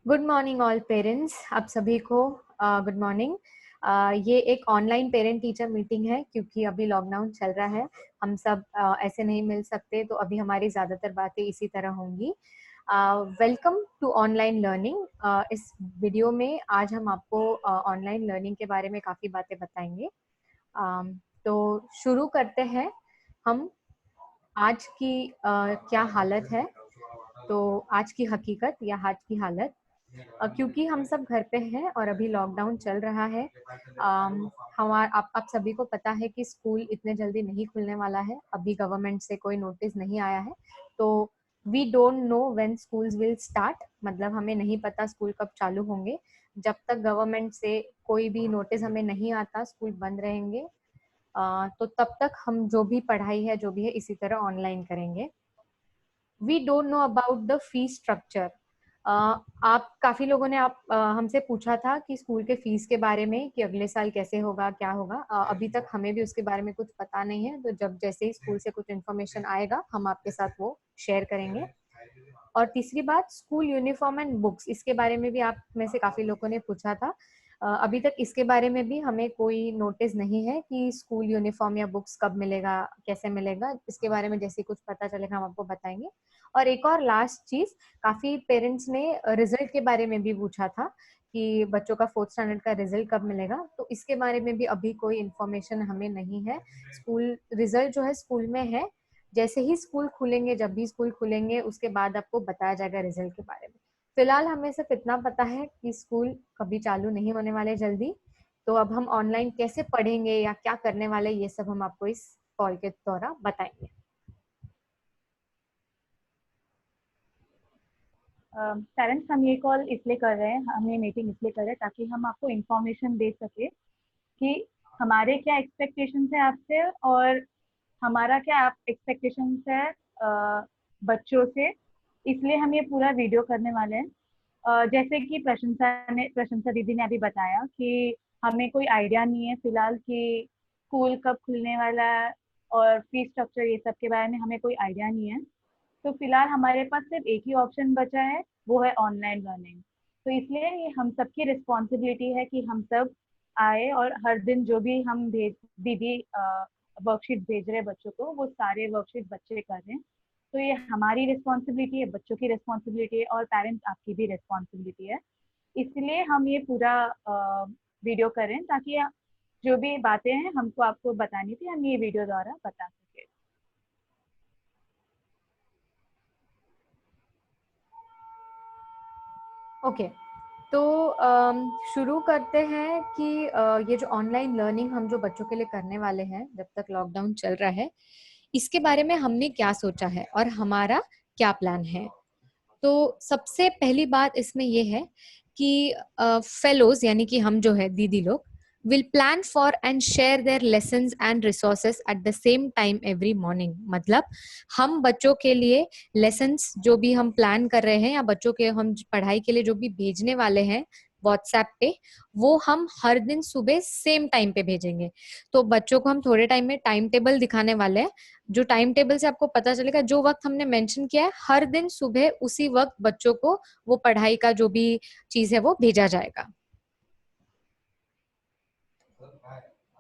Good morning all parents. आप सभी को गुड मॉर्निंग। ये एक ऑनलाइन पेरेंट टीचर मीटिंग है क्योंकि अभी लॉकडाउन चल रहा है। हम सब ऐसे नहीं मिल सकते, तो अभी हमारी ज़्यादातर बातें इसी तरह होंगी। Welcome to online learning. इस वीडियो में आज हम आपको ऑनलाइन लर्निंग के बारे में काफ़ी बातें बताएंगे। तो शुरू करते हैं हम। आज की क्या हालत है, तो आज की हकीकत या आज की हालत। क्योंकि हम सब घर पे हैं और अभी लॉकडाउन चल रहा है। हमार आप सभी को पता है कि स्कूल इतने जल्दी नहीं खुलने वाला है। अभी गवर्नमेंट से कोई नोटिस नहीं आया है, तो we don't know when schools will start. मतलब हमें नहीं पता स्कूल कब चालू होंगे। जब तक गवर्नमेंट से कोई भी नोटिस हमें नहीं आता स्कूल बंद रहेंगे। तो तब तक हम जो भी पढ़ाई है, जो भी है, इसी तरह ऑनलाइन करेंगे। We don't know about the fees structure. आप काफी लोगों ने हमसे पूछा था कि स्कूल के फीस के बारे में, कि अगले साल कैसे होगा, क्या होगा। अभी तक हमें भी उसके बारे में कुछ पता नहीं है, तो जब जैसे ही स्कूल से कुछ इन्फॉर्मेशन आएगा हम आपके साथ वो शेयर करेंगे। और तीसरी बात, स्कूल यूनिफॉर्म एंड बुक्स, इसके बारे में भी आप में से काफी लोगों ने पूछा था। अभी तक इसके बारे में भी हमें कोई नोटिस नहीं है कि स्कूल यूनिफॉर्म या बुक्स कब मिलेगा, कैसे मिलेगा। इसके बारे में जैसे कुछ पता चलेगा हम आपको बताएंगे। और एक और लास्ट चीज, काफी पेरेंट्स ने रिजल्ट के बारे में भी पूछा था कि बच्चों का 4th स्टैंडर्ड का रिजल्ट कब मिलेगा। तो इसके बारे में भी अभी कोई इन्फॉर्मेशन हमें नहीं है। स्कूल रिजल्ट जो है स्कूल में है। जैसे ही स्कूल खुलेंगे, जब भी स्कूल खुलेंगे, उसके बाद आपको बताया जाएगा रिजल्ट के बारे में। फिलहाल हमें सिर्फ इतना पता है कि स्कूल कभी चालू नहीं होने वाले जल्दी। तो अब हम ऑनलाइन कैसे पढ़ेंगे या क्या करने वाले, ये सब हम आपको इस कॉल के द्वारा बताएंगे। पेरेंट्स, हम ये कॉल इसलिए कर रहे हैं, हम ये मीटिंग इसलिए कर रहे हैं ताकि हम आपको इंफॉर्मेशन दे सके कि हमारे क्या एक्सपेक्टेशंस है आपसे और हमारा क्या आप एक्सपेक्टेशंस है बच्चों से। इसलिए हम ये पूरा वीडियो करने वाले हैं। जैसे कि प्रशंसा दीदी ने अभी बताया कि हमें कोई आइडिया नहीं है फिलहाल कि स्कूल कब खुलने वाला है और फीस स्ट्रक्चर ये सब के बारे में हमें कोई आइडिया नहीं है। तो फिलहाल हमारे पास सिर्फ एक ही ऑप्शन बचा है, वो है ऑनलाइन लर्निंग। तो इसलिए ये हम सबकी रिस्पॉन्सिबिलिटी है कि हम सब आए और हर दिन जो भी हम भेज दीदी वर्कशीट भेज रहे हैं बच्चों को, वो सारे वर्कशीट बच्चे कर रहे हैं। तो ये हमारी रिस्पॉन्सिबिलिटी है, बच्चों की रिस्पॉन्सिबिलिटी है और पेरेंट्स आपकी भी रिस्पॉन्सिबिलिटी है। इसलिए हम ये पूरा वीडियो कर रहे हैं ताकि जो भी बातें हैं हमको आपको बतानी थी, हम ये वीडियो द्वारा बता सके। ओके, तो शुरू करते हैं कि ये जो ऑनलाइन लर्निंग हम जो बच्चों के लिए करने वाले हैं जब तक लॉकडाउन चल रहा है, इसके बारे में हमने क्या सोचा है और हमारा क्या प्लान है। तो सबसे पहली बात इसमें ये है कि फेलोज यानी कि हम जो है दीदी लोग will plan for and share their lessons and resources at the same time every morning। मतलब हम बच्चों के लिए लेसन्स जो भी हम प्लान कर रहे हैं या बच्चों के हम पढ़ाई के लिए जो भी भेजने वाले हैं व्हाट्सएप पे, वो हम हर दिन सुबह सेम टाइम पे भेजेंगे। तो बच्चों को हम थोड़े टाइम में टाइम टेबल दिखाने वाले हैं। जो टाइम टेबल से आपको पता चलेगा, जो वक्त हमने मेंशन किया है, हर दिन सुबह उसी वक्त बच्चों को वो पढ़ाई का जो भी चीज है वो भेजा जाएगा।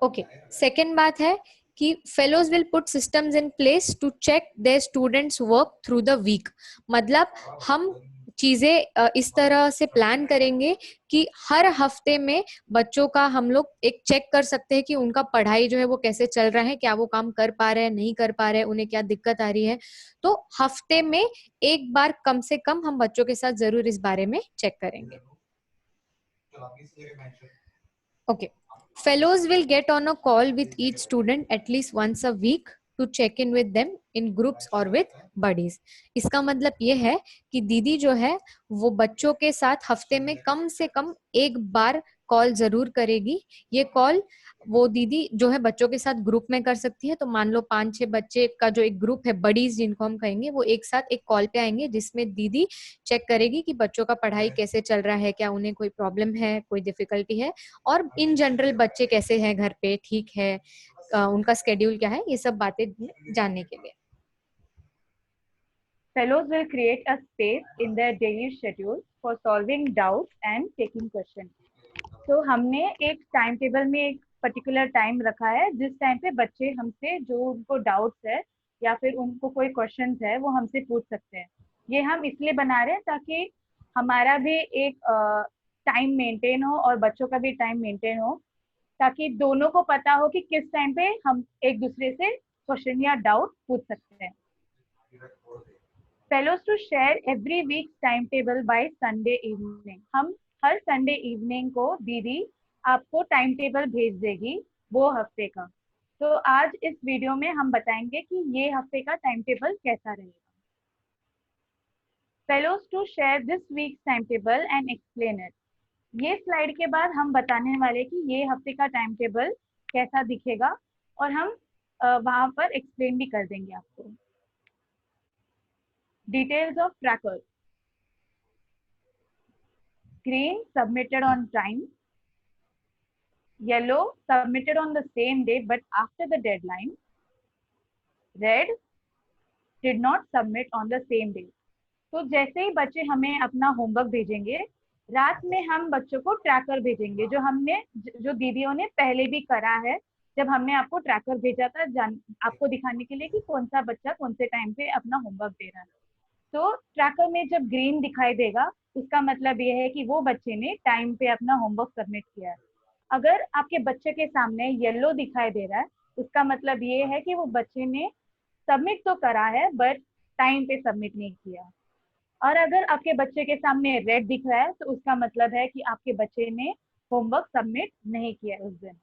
ओके, सेकेंड बात है कि fellows will put systems in place to check their students work through the week. मतलब हम चीजें इस तरह से प्लान करेंगे कि हर हफ्ते में बच्चों का हम लोग एक चेक कर सकते हैं कि उनका पढ़ाई जो है वो कैसे चल रहा है, क्या वो काम कर पा रहे हैं, नहीं कर पा रहे हैं, उन्हें क्या दिक्कत आ रही है। तो हफ्ते में एक बार कम से कम हम बच्चों के साथ जरूर इस बारे में चेक करेंगे। Okay. Fellows will get on a call with each student at least once a week to check in with them in groups or with buddies। इसका मतलब ये है कि दीदी जो है वो बच्चों के साथ हफ्ते में कम से कम एक बार कॉल जरूर करेगी। ये कॉल वो दीदी जो है बच्चों के साथ ग्रुप में कर सकती है। तो मान लो 5-6 बच्चे का जो एक ग्रुप है, बडीज जिनको हम कहेंगे, वो एक साथ एक कॉल पे आएंगे जिसमें दीदी चेक करेगी कि बच्चों का पढ़ाई कैसे चल रहा है, क्या उन्हें कोई प्रॉब्लम है, कोई डिफिकल्टी है, और इन जनरल बच्चे कैसे हैं घर पे, ठीक है, उनका स्केड्यूल क्या है, ये सब बातें जानने के लिए। Fellows will create a space in their daily schedule for solving doubts and taking questions. तो हमने एक टाइम टेबल में एक पर्टिकुलर टाइम रखा है जिस टाइम पे बच्चे हमसे जो उनको डाउट्स है या फिर उनको कोई क्वेश्चंस है वो हमसे पूछ सकते हैं। ये हम इसलिए बना रहे हैं ताकि हमारा भी एक टाइम मेंटेन हो और बच्चों का भी टाइम मेंटेन हो, ताकि दोनों को पता हो कि किस टाइम पे हम एक दूसरे से क्वेश्चन या डाउट पूछ सकते हैं। Fellows to share every week time table by Sunday evening. हम हर संडे इवनिंग को दीदी आपको टाइम टेबल भेज देगी वो हफ्ते का। तो आज इस वीडियो में हम बताएंगे कि ये हफ्ते का टाइम टेबल कैसा रहेगा। Fellows to share this week time table and explain it. ये स्लाइड के बाद हम बताने वाले कि ये हफ्ते का टाइम टेबल कैसा दिखेगा और हम वहां पर एक्सप्लेन भी कर देंगे आपको। Details of tracker. Green, submitted on time. Yellow, submitted on the same day but after the deadline. Red, did not submit on the same day. तो जैसे ही बच्चे हमें अपना होमवर्क भेजेंगे, रात में हम बच्चों को ट्रैकर भेजेंगे जो दीदियों ने पहले भी करा है। जब हमने आपको ट्रैकर भेजा था आपको दिखाने के लिए कि कौन सा बच्चा कौन से टाइम पे अपना होमवर्क दे रहा है। तो ट्रैकर में जब ग्रीन दिखाई देगा उसका मतलब ये है कि वो बच्चे ने टाइम पे अपना होमवर्क सबमिट किया है। अगर आपके बच्चे के सामने येलो दिखाई दे रहा है उसका मतलब ये है कि वो बच्चे ने सबमिट तो करा है बट टाइम पे सबमिट नहीं किया। और अगर आपके बच्चे के सामने रेड दिख रहा है तो उसका मतलब है कि आपके बच्चे ने होमवर्क सबमिट नहीं किया उस दिन।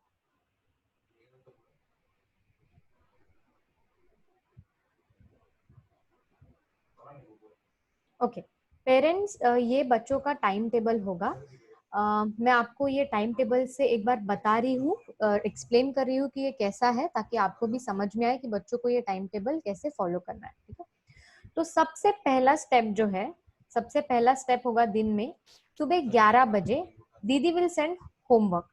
ओके पेरेंट्स, ये बच्चों का टाइम टेबल होगा। मैं आपको ये टाइम टेबल से एक बार बता रही हूँ, एक्सप्लेन कर रही हूँ कि ये कैसा है, ताकि आपको भी समझ में आए कि बच्चों को ये टाइम टेबल कैसे फॉलो करना है। ठीक है, तो सबसे पहला स्टेप होगा दिन में सुबह 11 बजे दीदी विल सेंड होमवर्क।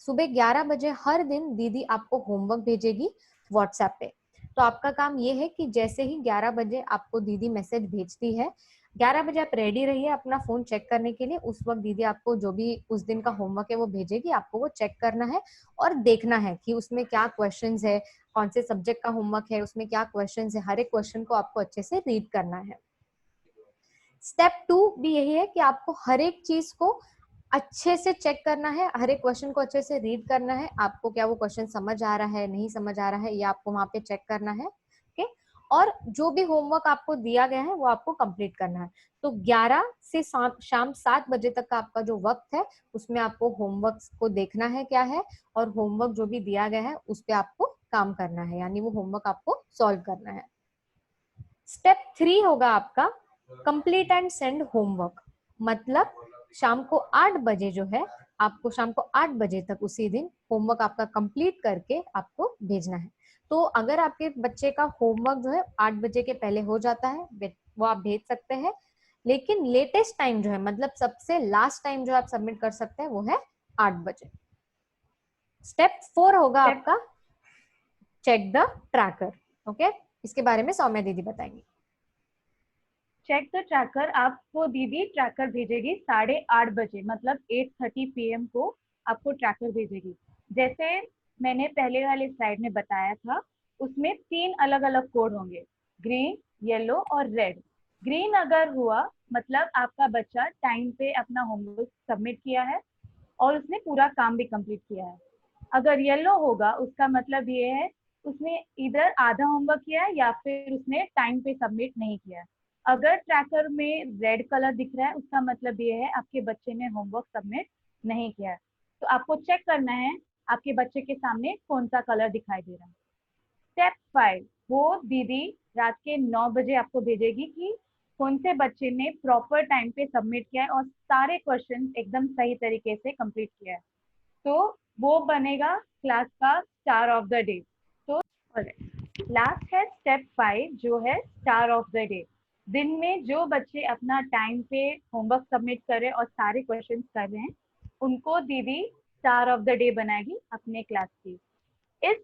सुबह 11 बजे हर दिन दीदी आपको होमवर्क भेजेगी व्हाट्सएप पे। तो आपका काम ये है कि जैसे ही 11 बजे आपको दीदी मैसेज भेजती है, 11 बजे आप रेडी रहिए अपना फोन चेक करने के लिए। उस वक्त दीदी आपको जो भी उस दिन का होमवर्क है वो भेजेगी, आपको वो चेक करना है और देखना है कि उसमें क्या क्वेश्चंस है, कौन से सब्जेक्ट का होमवर्क है, उसमें क्या क्वेश्चंस है। हर एक क्वेश्चन को आपको अच्छे से रीड करना है। स्टेप 2 भी यही है कि आपको हर एक चीज को अच्छे से चेक करना है, हर एक क्वेश्चन को अच्छे से रीड करना है। आपको क्या वो क्वेश्चन समझ आ रहा है, नहीं समझ आ रहा है, ये आपको वहां पे चेक करना है। ओके, और जो भी होमवर्क आपको दिया गया है वो आपको कंप्लीट करना है। तो 11 से शाम 7 बजे तक का आपका जो वक्त है उसमें आपको होमवर्क को देखना है क्या है, और होमवर्क जो भी दिया गया है उस पर आपको काम करना है, यानी वो होमवर्क आपको सॉल्व करना है। स्टेप 3 होगा आपका कंप्लीट एंड सेंड होमवर्क। मतलब शाम को 8 बजे जो है, आपको शाम को 8 बजे तक उसी दिन होमवर्क आपका कंप्लीट करके आपको भेजना है। तो अगर आपके बच्चे का होमवर्क जो है 8 बजे के पहले हो जाता है वो आप भेज सकते हैं, लेकिन लेटेस्ट टाइम जो है, मतलब सबसे लास्ट टाइम जो आप सबमिट कर सकते हैं वो है 8 बजे। स्टेप 4 होगा आपका चेक द ट्रैकर। ओके, इसके बारे में सौम्या दीदी बताएंगी। चेक द ट्रैकर आपको दीदी ट्रैकर भेजेगी 8:30 बजे, मतलब 8:30 PM को आपको ट्रैकर भेजेगी। जैसे मैंने पहले वाले स्लाइड में बताया था, उसमें 3 अलग अलग कोड होंगे, ग्रीन, येलो और रेड। ग्रीन अगर हुआ मतलब आपका बच्चा टाइम पे अपना होमवर्क सबमिट किया है और उसने पूरा काम भी कंप्लीट किया है। अगर येलो होगा उसका मतलब ये है उसने इधर आधा होमवर्क किया है या फिर उसने टाइम पे सबमिट नहीं किया है। अगर ट्रैकर में रेड कलर दिख रहा है उसका मतलब ये है आपके बच्चे ने होमवर्क सबमिट नहीं किया है। तो आपको चेक करना है आपके बच्चे के सामने कौन सा कलर दिखाई दे रहा है। स्टेप 5 वो दीदी रात के 9 बजे आपको भेजेगी कि कौन से बच्चे ने प्रॉपर टाइम पे सबमिट किया है और सारे क्वेश्चन एकदम सही तरीके से कंप्लीट किया है। तो वो बनेगा क्लास का स्टार ऑफ द डे। तो लास्ट है स्टेप 5 जो है स्टार ऑफ द डे। दिन में जो बच्चे अपना टाइम पे होमवर्क सबमिट कर रहे हैं और सारे क्वेश्चंस कर रहे हैं उनको दीदी स्टार ऑफ द डे बनाएगी अपने क्लास की। इस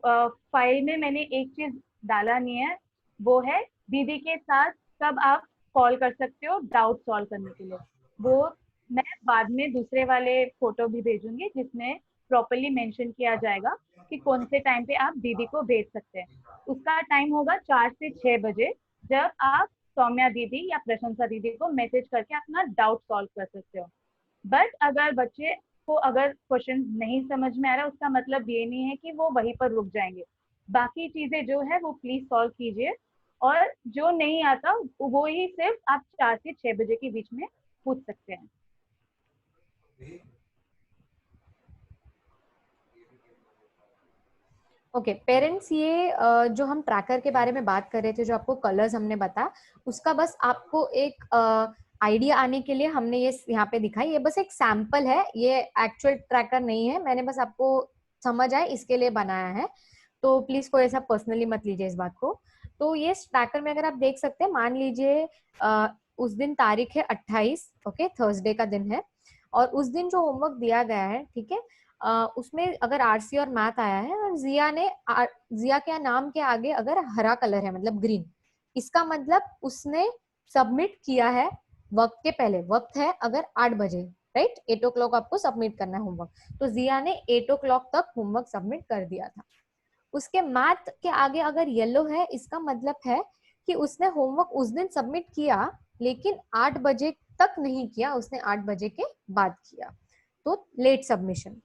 फाइल में मैंने एक चीज डाला नहीं है, वो है दीदी के साथ तब आप कॉल कर सकते हो डाउट सॉल्व करने के लिए। वो मैं बाद में दूसरे वाले फोटो भी भेजूंगी जिसमें प्रॉपरली मेंशन किया जाएगा कि कौन से टाइम पे आप दीदी को भेज सकते हैं। उसका टाइम होगा 4 से 6 बजे, जब आप सौम्या दीदी या प्रशंसा दीदी को मैसेज करके अपना डाउट सॉल्व कर सकते हो। बट अगर बच्चे को अगर क्वेश्चन नहीं समझ में आ रहा, उसका मतलब ये नहीं है कि वो वहीं पर रुक जाएंगे। बाकी चीजें जो है वो प्लीज सॉल्व कीजिए, और जो नहीं आता वो ही सिर्फ आप 4 से 6 बजे के बीच में पूछ सकते हैं। ओके पेरेंट्स, ये जो हम ट्रैकर के बारे में बात कर रहे थे, जो आपको कलर्स हमने बताया, उसका बस आपको एक आइडिया आने के लिए हमने ये यहाँ पे दिखाई। ये बस एक सैंपल है, ये एक्चुअल ट्रैकर नहीं है, मैंने बस आपको समझ आए इसके लिए बनाया है। तो प्लीज कोई ऐसा पर्सनली मत लीजिए इस बात को। तो ये ट्रैकर में अगर आप देख सकते हैं, मान लीजिए उस दिन तारीख है 28, ओके, थर्सडे का दिन है, और उस दिन जो होमवर्क दिया गया है, ठीक है, उसमें अगर आरसी और मैथ आया है और जिया के नाम के आगे अगर हरा कलर है, मतलब ग्रीन, इसका मतलब उसने सबमिट किया है वक्त के पहले। वक्त है अगर 8 बजे, राइट, 8 o'clock आपको सबमिट करना है होमवर्क, तो जिया ने 8 o'clock तक होमवर्क सबमिट कर दिया था। उसके मैथ के आगे अगर येलो है, इसका मतलब है कि उसने होमवर्क उस दिन सबमिट किया, लेकिन 8 बजे तक नहीं किया, उसने 8 बजे के बाद किया, तो लेट सबमिशन।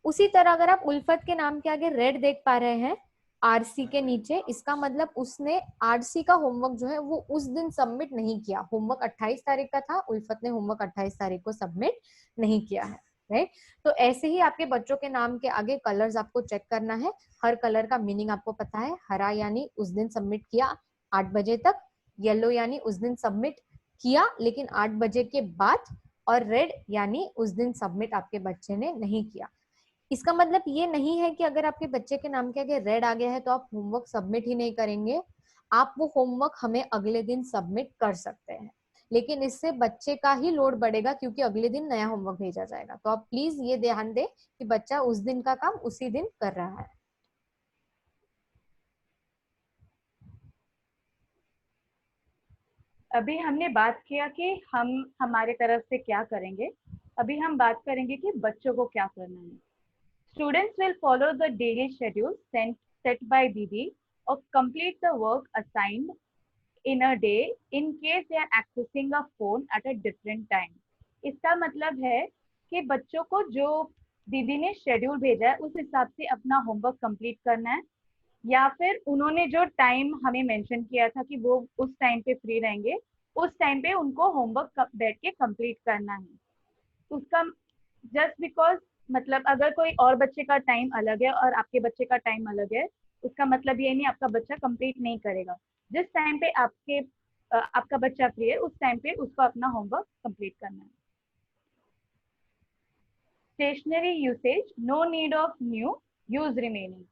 उसी तरह अगर आप उल्फत के नाम के आगे रेड देख पा रहे हैं आरसी के नीचे, इसका मतलब उसने आरसी का होमवर्क जो है वो उस दिन सबमिट नहीं किया। होमवर्क 28 तारीख का था, उल्फत ने होमवर्क 28 तारीख को सबमिट नहीं किया है, राइट। तो ऐसे ही आपके बच्चों के नाम के आगे कलर्स आपको चेक करना है। हर कलर का मीनिंग आपको पता है। हरा यानी उस दिन सबमिट किया 8 बजे तक, येलो यानी उस दिन सबमिट किया लेकिन 8 बजे के बाद, और रेड यानी उस दिन सबमिट आपके बच्चे ने नहीं किया। इसका मतलब ये नहीं है कि अगर आपके बच्चे के नाम के आगे रेड आ गया है तो आप होमवर्क सबमिट ही नहीं करेंगे। आप वो होमवर्क हमें अगले दिन सबमिट कर सकते हैं, लेकिन इससे बच्चे का ही लोड बढ़ेगा क्योंकि अगले दिन नया होमवर्क भेजा जाएगा। तो आप प्लीज ये ध्यान दें कि बच्चा उस दिन का काम उसी दिन कर रहा है। अभी हमने बात किया कि हम हमारे तरफ से क्या करेंगे। अभी हम बात करेंगे कि बच्चों को क्या करना है। Students will follow the daily schedule set by Didi or complete the work assigned in a day in case they are accessing a phone at a different time. इसका मतलब है कि बच्चों को जो दीदी ने शेड्यूल भेजा है उस हिसाब से अपना होमवर्क कंप्लीट करना है, या फिर उन्होंने जो टाइम हमें मेंशन किया था कि वो उस टाइम पे फ्री रहेंगे, उस टाइम पे उनको होमवर्क बैठ के कंप्लीट करना है। उसका जस्ट बिकॉज मतलब अगर कोई और बच्चे का टाइम अलग है और आपके बच्चे का टाइम अलग है, उसका मतलब ये नहीं आपका बच्चा कंप्लीट नहीं करेगा। जिस टाइम पे आपका बच्चा फ्री है उस टाइम पे उसको अपना होमवर्क कंप्लीट करना है। Stationery usage, no need of new, use remaining.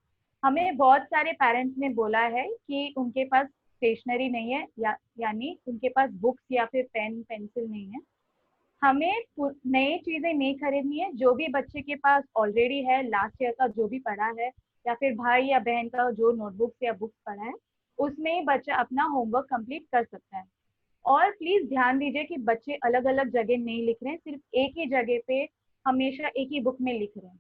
हमें बहुत सारे पेरेंट्स ने बोला है कि उनके पास स्टेशनरी नहीं है, यानी उनके पास बुक्स या फिर पेन पेंसिल नहीं है। हमें नई चीजें नहीं खरीदनी है। जो भी बच्चे के पास ऑलरेडी है, लास्ट ईयर का जो भी पढ़ा है, या फिर भाई या बहन का जो नोटबुक्स या बुक्स पढ़ा है, उसमें ही बच्चा अपना होमवर्क कंप्लीट कर सकता है। और प्लीज ध्यान दीजिए कि बच्चे अलग अलग जगह नहीं लिख रहे हैं, सिर्फ एक ही जगह पे हमेशा एक ही बुक में लिख रहे हैं।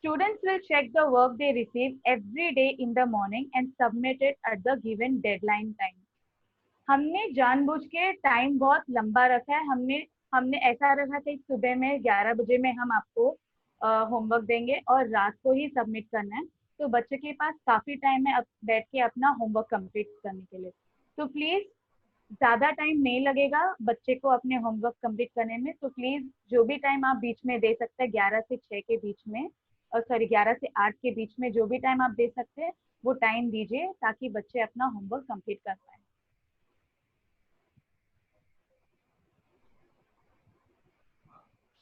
Students will check the work they receive every day in the morning and submit it at the given deadline time. हमने जानबूझ के टाइम बहुत लंबा रखा है। हमने हमने ऐसा रखा था कि सुबह में 11 बजे में हम आपको होमवर्क देंगे और रात को ही सबमिट करना है, तो बच्चे के पास काफी टाइम है बैठ के अपना होमवर्क कंप्लीट करने के लिए। तो प्लीज ज्यादा टाइम नहीं लगेगा बच्चे को अपने होमवर्क कंप्लीट करने में, तो प्लीज जो भी टाइम आप बीच में दे सकते हैं 11 से 6 के बीच में, और सॉरी 11 से 8 के बीच में जो भी टाइम आप दे सकते हैं वो टाइम दीजिए ताकि बच्चे अपना होमवर्क कंप्लीट कर पाए।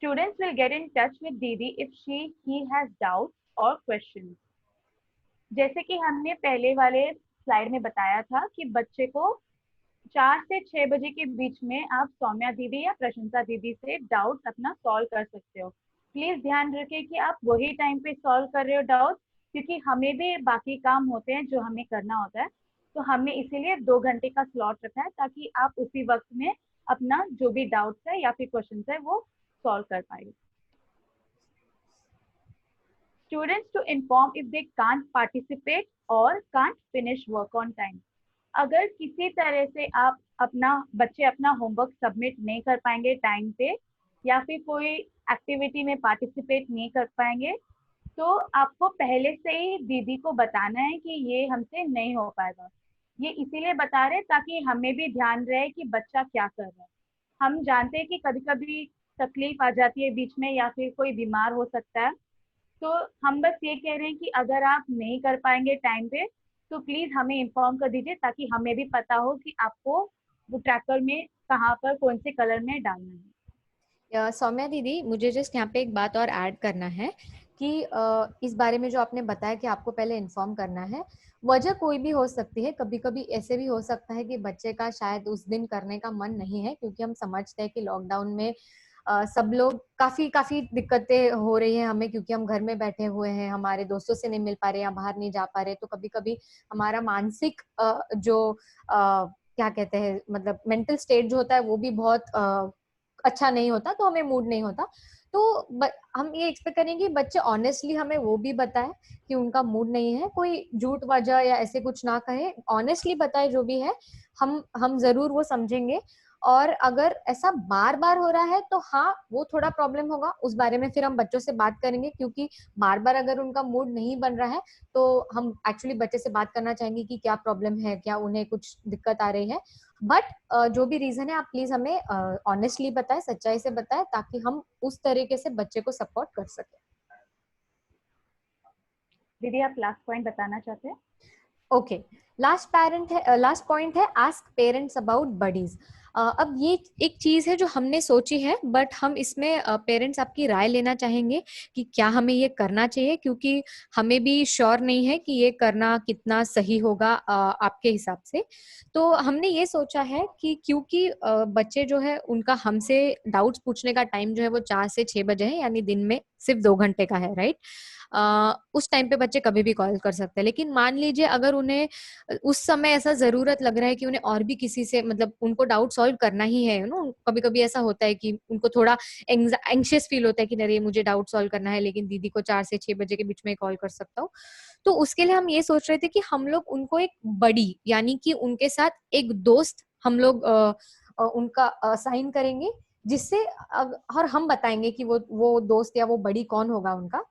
Students will get in touch with Didi if he has doubts or questions. जैसे कि हमने पहले वाले स्लाइड में बताया था कि बच्चे को 4 से 6 बजे के बीच में आप सौम्या दीदी या प्रशंसा दीदी से डाउट अपना सॉल्व कर सकते हो। प्लीज ध्यान रखें कि आप वही टाइम पे सॉल्व कर रहे हो डाउट, क्योंकि हमें भी बाकी काम होते हैं जो हमें करना होता है। तो हमने इसीलिए 2 घंटे का स्लॉट रखा है ताकि आप उसी वक्त में अपना जो भी डाउट्स है या फिर क्वेश्चन है वो सॉल्व कर पाएंगे। Students to inform if they can't participate or can't finish work on time. अगर किसी तरह से आप बच्चे अपना होमवर्क सबमिट नहीं कर पाएंगे टाइम पे या फिर कोई एक्टिविटी में पार्टिसिपेट नहीं कर पाएंगे, तो आपको पहले से ही दीदी को बताना है कि ये हमसे नहीं हो पाएगा। ये इसीलिए बता रहे ताकि हमें भी ध्यान रहे कि बच्चा क्या कर रहा है। हम जानते हैं कि कभी कभी तकलीफ आ जाती है बीच में या फिर कोई बीमार हो सकता है, तो हम बस ये कह रहे हैं कि अगर आप नहीं कर पाएंगे टाइम पे तो प्लीज हमें इन्फॉर्म कर दीजिए ताकि हमें भी पता हो कि आपको वो ट्रैकर में कहाँ पर कौन से कलर में डालना है। सौम्या दीदी, मुझे जस्ट यहाँ पे एक बात और ऐड करना है कि इस बारे में जो आपने बताया कि आपको पहले इन्फॉर्म करना है, वजह कोई भी हो सकती है। कभी कभी ऐसे भी हो सकता है कि बच्चे का शायद उस दिन करने का मन नहीं है, क्योंकि हम समझते हैं कि लॉकडाउन में सब लोग काफी काफी दिक्कतें हो रही है हमें, क्योंकि हम घर में बैठे हुए हैं, हमारे दोस्तों से नहीं मिल पा रहे या बाहर नहीं जा पा रहे। तो कभी कभी हमारा मानसिक जो क्या कहते हैं, मतलब मेंटल स्टेट जो होता है वो भी बहुत अच्छा नहीं होता, तो हमें मूड नहीं होता। तो हम ये एक्सपेक्ट करेंगे कि बच्चे ऑनेस्टली हमें वो भी बताए कि उनका मूड नहीं है, कोई झूठ वजह या ऐसे कुछ ना कहे, ऑनेस्टली बताए जो भी है। हम जरूर वो समझेंगे। और अगर ऐसा बार बार हो रहा है तो हाँ, वो थोड़ा प्रॉब्लम होगा, उस बारे में फिर हम बच्चों से बात करेंगे, क्योंकि बार बार अगर उनका मूड नहीं बन रहा है तो हम एक्चुअली बच्चे से बात करना चाहेंगे कि क्या प्रॉब्लम है, क्या उन्हें कुछ दिक्कत आ रही है। बट जो भी रीजन है आप प्लीज हमें ऑनेस्टली बताएं, सच्चाई से बताएं, ताकि हम उस तरीके से बच्चे को सपोर्ट कर सके। दीदी आप लास्ट पॉइंट बताना चाहते हैं? ओके, लास्ट पॉइंट है आस्क पेरेंट्स अबाउट बडीज। अब ये एक चीज है जो हमने सोची है, बट हम इसमें पेरेंट्स आपकी राय लेना चाहेंगे कि क्या हमें ये करना चाहिए, क्योंकि हमें भी श्योर नहीं है कि ये करना कितना सही होगा आपके हिसाब से। तो हमने ये सोचा है कि क्योंकि बच्चे जो है उनका हमसे डाउट्स पूछने का टाइम जो है वो 4 से 6 बजे है, यानी दिन में सिर्फ 2 घंटे का है, राइट। उस टाइम पे बच्चे कभी भी कॉल कर सकते हैं। लेकिन मान लीजिए अगर उन्हें उस समय ऐसा जरूरत लग रहा है कि उन्हें और भी किसी से, मतलब उनको डाउट सॉल्व करना ही है, कभी कभी ऐसा होता है कि उनको थोड़ा एंग्शियस फील होता है कि नहीं मुझे डाउट सॉल्व करना है, लेकिन दीदी को 4 से 6 बजे के बीच में कॉल कर सकता हूँ। तो उसके लिए हम ये सोच रहे थे कि हम लोग उनको एक बड़ी, यानी कि उनके साथ एक दोस्त हम लोग उनका साइन करेंगे, जिससे और हम बताएंगे कि वो दोस्त या वो बड़ी कौन होगा उनका,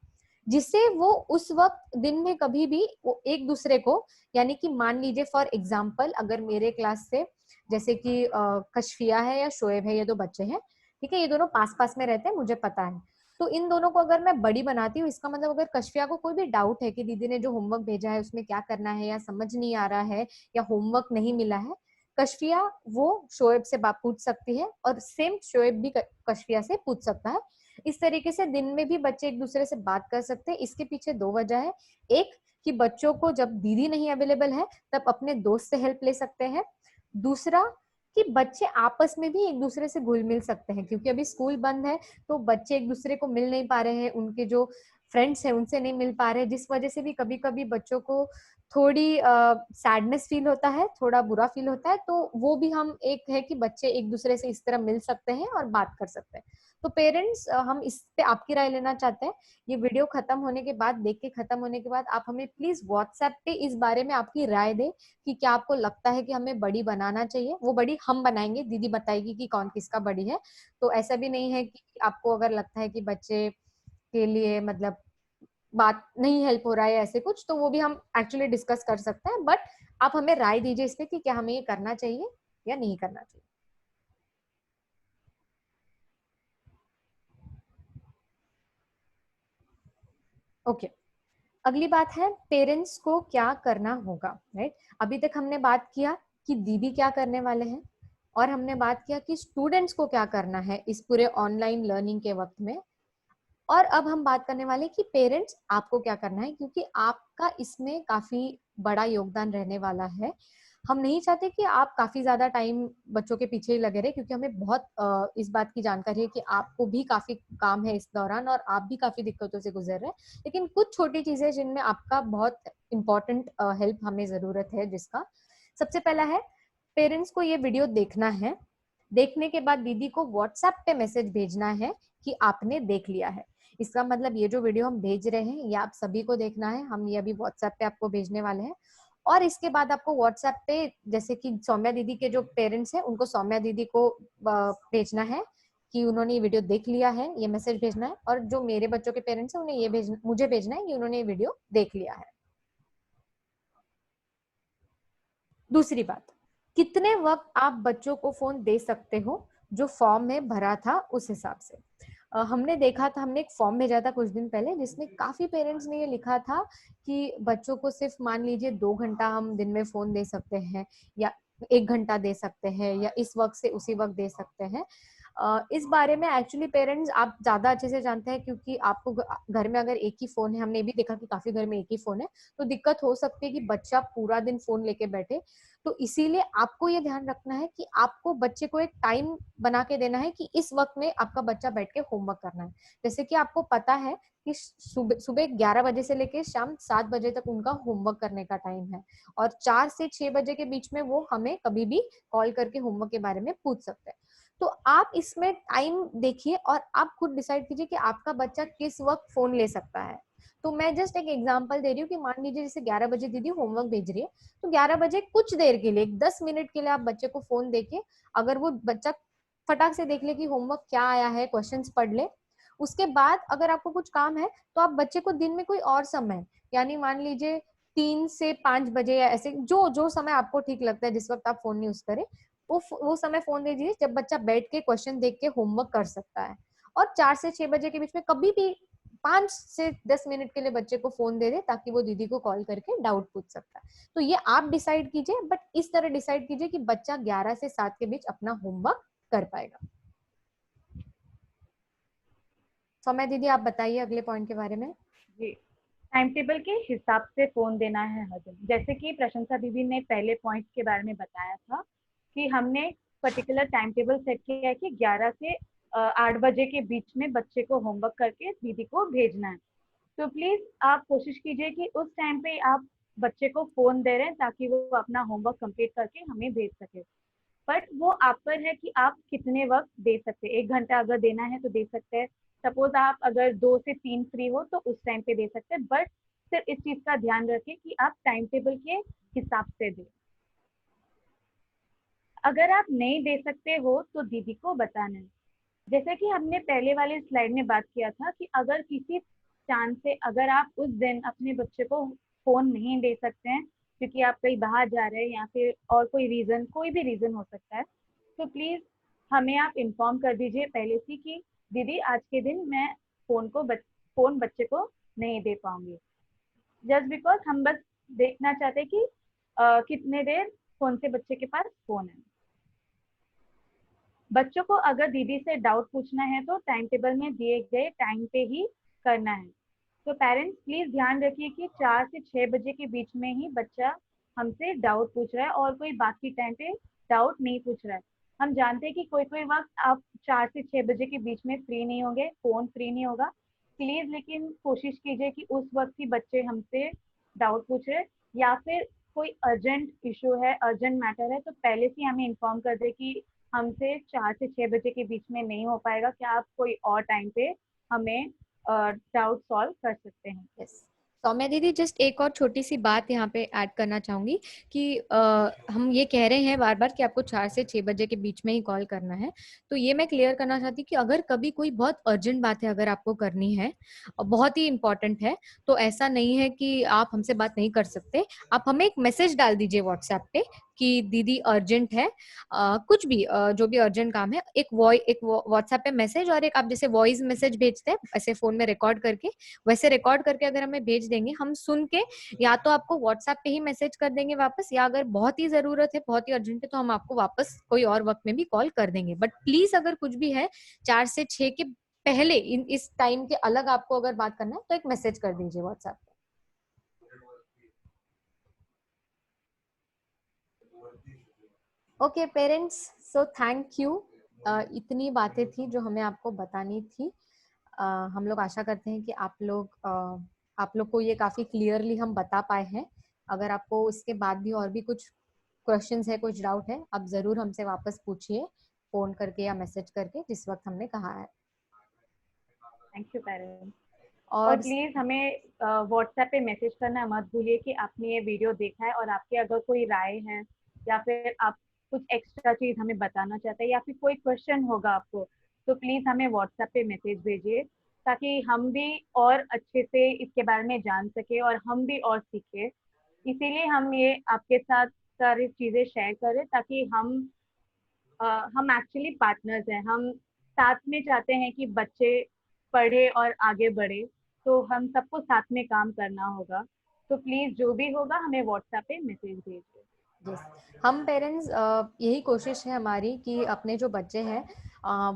जिससे वो उस वक्त दिन में कभी भी वो एक दूसरे को, यानी कि मान लीजिए फॉर एग्जाम्पल अगर मेरे क्लास से जैसे कि कशफिया है या शोएब है, ये 2 बच्चे हैं, ठीक है, ये दोनों पास पास में रहते हैं, मुझे पता है। तो इन दोनों को अगर मैं बड़ी बनाती हूँ, इसका मतलब अगर कशफिया को कोई भी डाउट है कि दीदी ने जो होमवर्क भेजा है उसमें क्या करना है, या समझ नहीं आ रहा है, या होमवर्क नहीं मिला है, कशफिया वो शोएब से बात पूछ सकती है, और सेम शोएब भी कशफिया से पूछ सकता है। इस तरीके से दिन में भी बच्चे एक दूसरे से बात कर सकते हैं। इसके पीछे 2 वजह है। एक, कि बच्चों को जब दीदी नहीं अवेलेबल है तब अपने दोस्त से हेल्प ले सकते हैं। दूसरा, कि बच्चे आपस में भी एक दूसरे से घुल मिल सकते हैं, क्योंकि अभी स्कूल बंद है तो बच्चे एक दूसरे को मिल नहीं पा रहे हैं, उनके जो फ्रेंड्स हैं उनसे नहीं मिल पा रहे हैं, जिस वजह से भी कभी कभी बच्चों को थोड़ी सैडनेस फील होता है, थोड़ा बुरा फील होता है। तो वो भी हम एक है कि बच्चे एक दूसरे से इस तरह मिल सकते हैं और बात कर सकते हैं। तो पेरेंट्स, हम इस पे आपकी राय लेना चाहते हैं। ये वीडियो खत्म होने के बाद, देख के खत्म होने के बाद, आप हमें प्लीज व्हाट्सएप पे इस बारे में आपकी राय दें कि क्या आपको लगता है कि हमें बड़ी बनाना चाहिए। वो बड़ी हम बनाएंगे, दीदी बताएगी कि कौन किसका बड़ी है। तो ऐसा भी नहीं है कि आपको अगर लगता है कि बच्चे के लिए मतलब बात नहीं हेल्प हो रहा है ऐसे कुछ, तो वो भी हम एक्चुअली डिस्कस कर सकते हैं। बट आप हमें राय दीजिए इस पे कि क्या हमें ये करना चाहिए या नहीं करना चाहिए। ओके, अगली बात है पेरेंट्स को क्या करना होगा, राइट। अभी तक हमने बात किया कि दीदी क्या करने वाले हैं, और हमने बात किया कि स्टूडेंट्स को क्या करना है इस पूरे ऑनलाइन लर्निंग के वक्त में। और अब हम बात करने वाले कि पेरेंट्स आपको क्या करना है, क्योंकि आपका इसमें काफी बड़ा योगदान रहने वाला है। हम नहीं चाहते कि आप काफी ज्यादा टाइम बच्चों के पीछे ही लगे रहे, क्योंकि हमें बहुत इस बात की जानकारी है कि आपको भी काफी काम है इस दौरान और आप भी काफी दिक्कतों से गुजर रहे हैं। लेकिन कुछ छोटी चीजें जिनमें आपका बहुत इंपॉर्टेंट हेल्प हमें जरूरत है, जिसका सबसे पहला है, पेरेंट्स को ये वीडियो देखना है, देखने के बाद दीदी को व्हाट्सएप पे मैसेज भेजना है कि आपने देख लिया है। इसका मतलब ये जो वीडियो हम भेज रहे हैं ये आप सभी को देखना है, हम ये अभी व्हाट्सएप पे आपको भेजने वाले हैं। और इसके बाद आपको व्हाट्सएप पे, जैसे कि सौम्या दीदी के जो पेरेंट्स हैं उनको सौम्या दीदी को भेजना है कि उन्होंने ये वीडियो देख लिया है, ये मैसेज भेजना है। और जो मेरे बच्चों के पेरेंट्स हैं उन्हें ये मुझे भेजना है कि उन्होंने ये वीडियो देख लिया है। दूसरी बात, कितने वक्त आप बच्चों को फोन दे सकते हो, जो फॉर्म में भरा था उस हिसाब से। हमने देखा था, हमने एक फॉर्म भेजा था कुछ दिन पहले जिसमें काफी पेरेंट्स ने ये लिखा था कि बच्चों को सिर्फ मान लीजिए 2 घंटा हम दिन में फोन दे सकते हैं, या 1 घंटा दे सकते हैं, या इस वक्त से उसी वक्त दे सकते हैं। इस बारे में एक्चुअली पेरेंट्स आप ज्यादा अच्छे से जानते हैं, क्योंकि आपको घर में अगर एक ही फोन है, हमने भी देखा कि काफी घर में एक ही फोन है, तो दिक्कत हो सकती है कि बच्चा पूरा दिन फोन लेके बैठे। तो इसीलिए आपको ये ध्यान रखना है कि आपको बच्चे को एक टाइम बना के देना है कि इस वक्त में आपका बच्चा बैठ के होमवर्क करना है। जैसे कि आपको पता है कि सुबह सुबह 11 बजे से लेकर शाम 7 बजे तक उनका होमवर्क करने का टाइम है, और 4 से 6 बजे के बीच में वो हमें कभी भी कॉल करके होमवर्क के बारे में पूछ सकते हैं। तो आप इसमें टाइम देखिए और आप खुद डिसाइड कीजिए कि आपका बच्चा किस वक्त फोन ले सकता है। तो मैं जस्ट एक एग्जांपल दे रही हूँ कि मान लीजिए जैसे 11 बजे दीदी होमवर्क भेज रही है, तो 11 बजे कुछ देर के लिए 10 मिनट के लिए आप बच्चे को फोन देके, अगर वो बच्चा फटाक से देख ले कि होमवर्क क्या आया है, क्वेश्चंस पढ़ ले। उसके बाद अगर आपको कुछ काम है तो आप बच्चे को दिन में कोई और समय, यानी मान लीजिए 3 से 5 बजे या ऐसे जो जो समय आपको ठीक लगता है जिस वक्त आप फोन यूज करें, वो समय फोन दे दीजिए जब बच्चा बैठ के क्वेश्चन देख के होमवर्क कर सकता है। और 4 से 6 बजे के बीच में कभी भी 5 से 10 मिनट के लिए बच्चे को फोन दे दे, ताकि वो दीदी को कॉल करके डाउट पूछ सकता है। तो ये आप डिसाइड कीजिए, बट इस तरह डिसाइड कीजिए कि बच्चा 11 से 7 के बीच अपना होमवर्क कर पाएगा। सौम्या दीदी आप बताइए अगले पॉइंट के बारे में। जी, टाइम टेबल के हिसाब से फोन देना है हर दिन। जैसे कि प्रशंसा दीदी ने पहले पॉइंट के बारे में बताया था कि हमने पर्टिकुलर टाइम टेबल सेट किया है कि 11 से 8 बजे के बीच में बच्चे को होमवर्क करके दीदी को भेजना है। तो प्लीज आप कोशिश कीजिए कि उस टाइम पे आप बच्चे को फोन दे रहे हैं ताकि वो अपना होमवर्क कंप्लीट करके हमें भेज सके। बट वो आप पर है कि आप कितने वक्त दे सकते हैं। 1 घंटा अगर देना है तो दे सकते हैं। सपोज आप अगर 2 से 3 फ्री हो तो उस टाइम पे दे सकते हैं, बट सिर्फ इस चीज का ध्यान रखें कि आप टाइम टेबल के हिसाब से दें। अगर आप नहीं दे सकते हो तो दीदी को बताना है। जैसे कि हमने पहले वाले स्लाइड में बात किया था कि अगर किसी चांस से अगर आप उस दिन अपने बच्चे को फोन नहीं दे सकते हैं क्योंकि आप कहीं बाहर जा रहे हैं या फिर और कोई रीजन, कोई भी रीजन हो सकता है, तो प्लीज हमें आप इन्फॉर्म कर दीजिए पहले से कि दीदी आज के दिन मैं फोन बच्चे को नहीं दे पाऊंगी। जस्ट बिकॉज हम बस देखना चाहते हैं कि कितने देर कौन से बच्चे के पास फोन है। बच्चों को अगर दीदी से डाउट पूछना है तो टाइम टेबल में दिए गए टाइम पे ही करना है। तो पेरेंट्स प्लीज ध्यान रखिए कि 4 से 6 बजे के बीच में ही बच्चा हमसे डाउट पूछ रहा है और कोई बाकी टाइम पे डाउट नहीं पूछ रहा है। हम जानते हैं कि कोई कोई वक्त आप 4 से 6 बजे के बीच में फ्री नहीं होंगे, फोन फ्री नहीं होगा। प्लीज लेकिन कोशिश कीजिए कि उस वक्त ही बच्चे हमसे डाउट पूछ रहे, या फिर कोई अर्जेंट इशू है, अर्जेंट मैटर है, तो पहले से हमें इन्फॉर्म कर दे कि हमसे 4 से 6 बजे के बीच में नहीं हो पाएगा, क्या आप कोई और टाइम पे हमें डाउट सॉल्व कर सकते हैं। यस, सौम्या दीदी जस्ट एक और छोटी सी बात यहाँ पे ऐड करना चाहूंगी कि हम ये कह रहे हैं बार बार कि आपको 4 से 6 बजे के बीच में ही कॉल करना है। तो ये मैं क्लियर करना चाहती कि अगर कभी कोई बहुत अर्जेंट बात है अगर आपको करनी है और बहुत ही इंपॉर्टेंट है, तो ऐसा नहीं है कि आप हमसे बात नहीं कर सकते। आप हमें एक मैसेज डाल दीजिए व्हाट्सएप पे कि दीदी अर्जेंट है, कुछ भी जो भी अर्जेंट काम है, एक व्हाट्सएप पे मैसेज और एक आप जैसे वॉइस मैसेज भेजते हैं ऐसे फोन में रिकॉर्ड करके, वैसे रिकॉर्ड करके अगर हमें भेज देंगे, हम सुन के या तो आपको व्हाट्सएप पे ही मैसेज कर देंगे वापस, या अगर बहुत ही जरूरत है, बहुत ही अर्जेंट है, तो हम आपको वापस कोई और वक्त में भी कॉल कर देंगे। बट प्लीज अगर कुछ भी है 4 से 6 के पहले इस टाइम के अलग आपको अगर बात करना है तो एक मैसेज कर दीजिए व्हाट्सएप पे। Okay parents, so thank you. इतनी बातें थी जो हमें आपको बतानी थी। हम लोग आशा करते हैं कि आप लोग को ये काफी क्लियरली हम बता पाए हैं। अगर आपको इसके बाद भी और भी कुछ क्वेश्चंस है, कुछ डाउट है, आप जरूर हमसे वापस पूछिए, फोन करके या मैसेज करके, जिस वक्त हमने कहा है। Thank you parents. और और प्लीज हमें व्हाट्सएप पे मैसेज करना मत भूलिए कि आपने ये वीडियो देखा है और आपके अगर कोई राय है या फिर आप कुछ एक्स्ट्रा चीज हमें बताना चाहते हैं या फिर कोई क्वेश्चन होगा आपको, तो प्लीज हमें व्हाट्सएप पे मैसेज भेजिए ताकि हम भी और अच्छे से इसके बारे में जान सके और हम भी और सीखे। इसीलिए हम ये आपके साथ सारी चीजें शेयर करें ताकि हम एक्चुअली पार्टनर्स हैं। हम साथ में चाहते हैं कि बच्चे पढ़े और आगे बढ़े, तो हम सबको साथ में काम करना होगा। तो प्लीज जो भी होगा हमें व्हाट्सएप पे मैसेज भेजिए। यस, हम पेरेंट्स यही कोशिश है हमारी कि अपने जो बच्चे हैं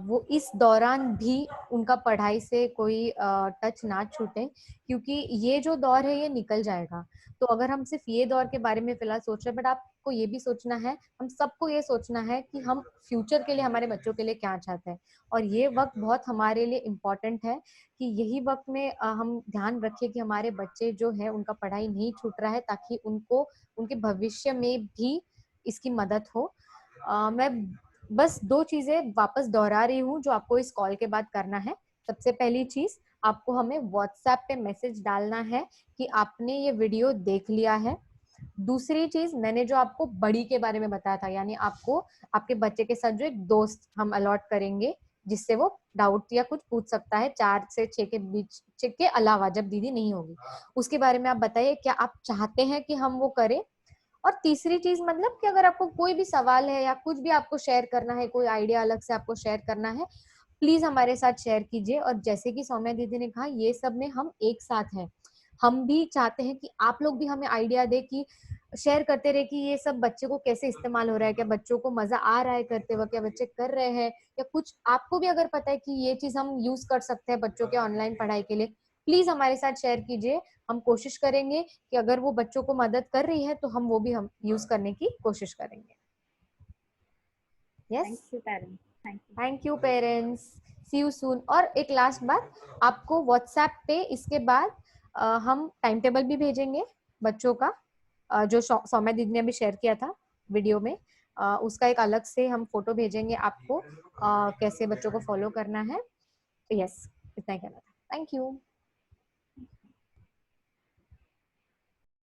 वो इस दौरान भी उनका पढ़ाई से कोई टच ना छूटे, क्योंकि ये जो दौर है ये निकल जाएगा। तो अगर हम सिर्फ ये दौर के बारे में फिलहाल सोच रहे हैं, बट आपको ये भी सोचना है, हम सबको ये सोचना है कि हम फ्यूचर के लिए हमारे बच्चों के लिए क्या चाहते हैं। और ये वक्त बहुत हमारे लिए इम्पोर्टेंट है कि यही वक्त में हम ध्यान रखें कि हमारे बच्चे जो है उनका पढ़ाई नहीं छूट रहा है, ताकि उनको उनके भविष्य में भी इसकी मदद हो। मैं बस 2 चीजें वापस दोहरा रही हूँ जो आपको इस कॉल के बाद करना है। सबसे पहली चीज, आपको हमें व्हाट्सएप पे मैसेज डालना है कि आपने ये वीडियो देख लिया है। दूसरी चीज, मैंने जो आपको बड़ी के बारे में बताया था, यानी आपको आपके बच्चे के साथ जो एक दोस्त हम अलॉट करेंगे जिससे वो डाउट या कुछ पूछ सकता है 4 से 6 के बीच के अलावा, जब दीदी नहीं होगी। उसके बारे में आप बताइए क्या आप चाहते हैं कि हम वो करें। और तीसरी चीज, मतलब कि अगर आपको कोई भी सवाल है या कुछ भी आपको शेयर करना है, कोई आइडिया अलग से आपको शेयर करना है, प्लीज हमारे साथ शेयर कीजिए। और जैसे कि सौम्या दीदी ने कहा, ये सब में हम एक साथ हैं। हम भी चाहते हैं कि आप लोग भी हमें आइडिया दे कि शेयर करते रहे कि ये सब बच्चे को कैसे इस्तेमाल हो रहा है, क्या बच्चों को मजा आ रहा है करते वक्त, क्या बच्चे कर रहे हैं, या कुछ आपको भी अगर पता है कि ये चीज हम यूज कर सकते हैं बच्चों के ऑनलाइन पढ़ाई के लिए, प्लीज हमारे साथ शेयर कीजिए। हम कोशिश करेंगे कि अगर वो बच्चों को मदद कर रही है तो हम वो भी हम यूज करने की कोशिश करेंगे। Yes, thank you parents. Thank you. Thank you parents, see you soon. और एक लास्ट बात, आपको व्हाट्सएप पे इसके बाद हम टाइम टेबल भी भेजेंगे बच्चों का, जो सौम्या दीदी ने अभी शेयर किया था वीडियो में, उसका एक अलग से हम फोटो भेजेंगे आपको, कैसे बच्चों को फॉलो करना है। यस, इतना ही कहना था। Thank you.